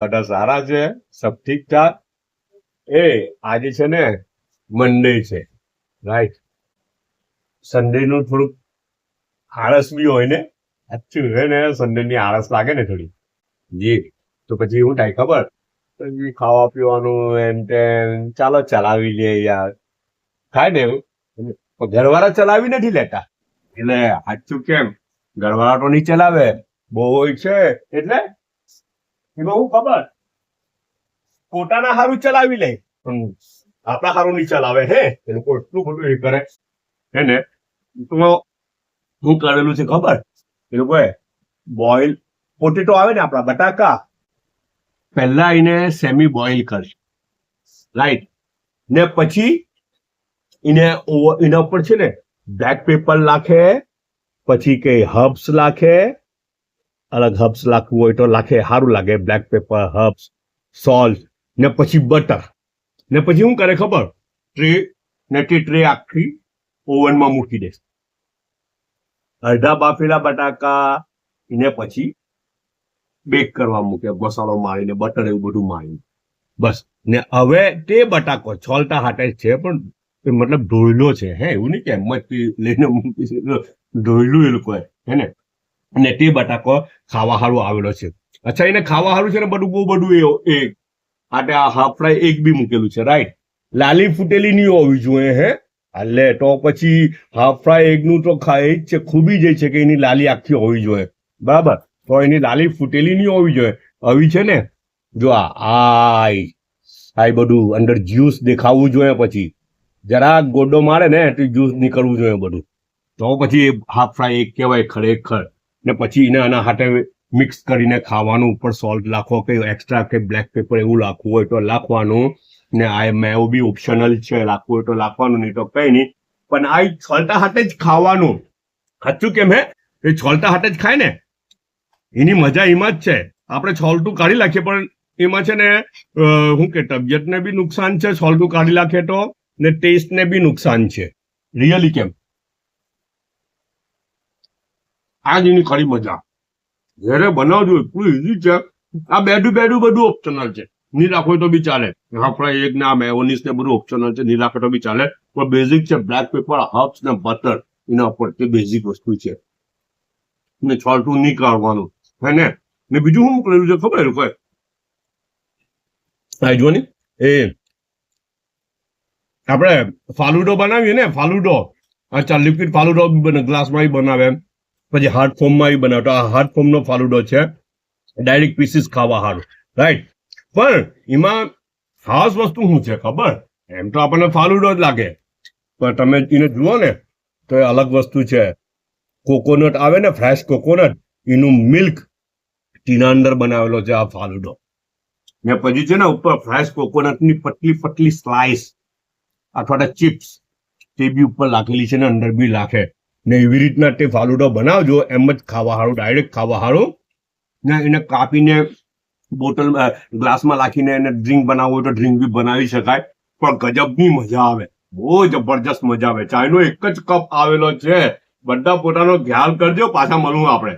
બધા સારા છે, સબ ઠીક ઠાક. એ આજે છે ને મંડે છે, રાઈટ. સન્ડે નું થોડુંક આળસ બી હોય ને, સાચું હે ને, સન્ડે ની આળસ લાગે ને થોડી. જી. તો પછી શું થાય ખબર? પછી ખાવા પીવાનું એમ તેમ ચાલો ચલાવી લે યાર, થાય ને એવું. પણ ઘરવાળા ચલાવી નથી લેતા, એટલે સાચું કેમ, ઘરવાળા તો નહીં ચલાવે, બહુ હોય છે એટલે એમાં હું ખબર, પોતાના હારું ચલાવી લે પણ આપણા હારું નહીં ચલાવે. હે એ લોકો એટલું બધું એ કરે હે ને. તો શું કરેલું છે ખબર? એ લોકોએ બોઇલ પોટેટો આવે ને, આપણા બટાકા, પહેલા એને સેમી બોઇલ કરે, રાઈટ. ને પછી એના ઉપર છે ને બ્લેક પેપર નાખે, પછી કે હર્બ્સ નાખે, અલગ હર્બ્સ નાખવું હોય તો નાખે, સારું લાગે. બ્લેક પેપર, હર્બ્સ, સોલ્ટ, ને પછી બટર. ને પછી શું કરે ખબર? ટ્રે આખી ઓવનમાં મૂકી દે. અડધા બાફેલા બટાકા એને પછી બેક કરવા મૂકે, મસાલો મારીને, બટર એવું બધું મારીને. બસ. ને હવે તે બટાકો છોલતા હાટે છે, પણ મતલબ ધોઈલો છે, હે, એવું નહીં કે એમ જ લઈને મૂકી છે, ધોઈલું એ લોકોએ, હે ને. અને તે બટાકો ખાવા હારું આવેલો છે. અચ્છા, એને ખાવા હારું છે ને બધું બહુ બધું એ આટે આ હાફ ફ્રાય એક બી મૂકેલું છે, રાઈટ. લાલી ફૂટેલી નહીં હોવી જોઈએ, હે. એટલે તો પછી હાફ ફ્રાય એગનું તો ખાય જ છે, ખૂબી જાય છે કે એની લાલી આખી હોવી જોઈએ, બરાબર. તો એની લાલી ફૂટેલી નહીં હોવી જોઈએ. આવી છે ને, જો આ બધું અંદર જ્યુસ દેખાવું જોઈએ, પછી જરાક ગોડો મારે ને તો જ્યુસ નીકળવું જોઈએ બધું, તો પછી હાફ ફ્રાય એક કહેવાય ખરેખર. ને પછી એને આના હાથે મિક્સ કરીને ખાવાનું, ઉપર સોલ્ટ નાખો કે એક્સ્ટ્રા કે બ્લેક પેપર એવું નાખવું હોય તો નાખવાનું. ને આ મેવો બી ઓપ્શનલ છે, નાખવું હોય તો નાખવાનું, નહીં તો કઈ નહીં. પણ આ છોલતા હાથે જ ખાવાનું. સાચું કેમ હે? એ છોલતા હાથે જ ખાય ને, એની મજા એમાં જ છે. આપણે છોલતું કાઢી નાખીએ પણ એમાં છે ને શું કે તબિયતને બી નુકસાન છે છોલતું કાઢી નાખીએ તો, ને ટેસ્ટને બી નુકસાન છે. રિયલી કેમ, આ જ એની ખરી મજા. ઘરે બનાવજો, એટલું ઇઝી છે. આ બેડું બધું ઓપ્શનલ છે, નહીં રાખો તો બી ચાલે. આપણા એક ને આ મેયોનીઝ ને બધું ઓપ્શનલ છે, નહીં રાખો તો બી ચાલે. પણ બેઝિક છે બ્લેક પેપર, હર્બ્સ ને બટર, એના ઉપર તે બેઝિક વસ્તુ છે. ને છોલતું નહીં કાઢવાનું, હે ને. ને બીજું શું મોકલેલું છે ખબર? કોઈ જો ને, એ આપણે ફાલુડો બનાવીએ ને, ફાલુડો, અચ્છા લિક્વિડ ફાલુડો બને, ગ્લાસમાં બનાવે, પછી હાર્ડ ફોર્મમાં બનાવે. તો આ હાર્ડ ફોર્મનો ફાલુડો છે, ડાયરેક્ટ પીસીસ ખાવા હારું, રાઈટ. પણ એમાં ખાસ વસ્તુ શું છે ખબર? એમ તો આપણને ફાલુડો જ લાગે, પણ તમે એને જુઓ ને તો એ અલગ વસ્તુ છે. કોકોનટ આવે ને, ફ્રેશ કોકોનટ, એનું મિલ્ક ટીના અંદર બનાવેલો છે આ ફાલુડો. ને પછી છે ને ઉપર ફ્રેશ કોકોનટની પતલી સ્લાઇસ અથવા ચિપ્સ તે બી ઉપર લાખેલી છે ને, અંદર બી લાખે. ને એવી રીતના તે ફાલુડો બનાવજો, એમ જ ખાવા હારું, ડાયરેક્ટ ખાવા હારું. ને એને કાપીને બોટલ ગ્લાસમાં નાખીને એને ડ્રિંક બનાવવું હોય તો ડ્રિંક બી બનાવી શકાય. પણ ગજબની મજા આવે, બહુ જબરજસ્ત મજા આવે. ચાયનો એક જ કપ આવેલો છે. બધા પોતાનો ખ્યાલ કરજો, પાછા મળવું આપણે.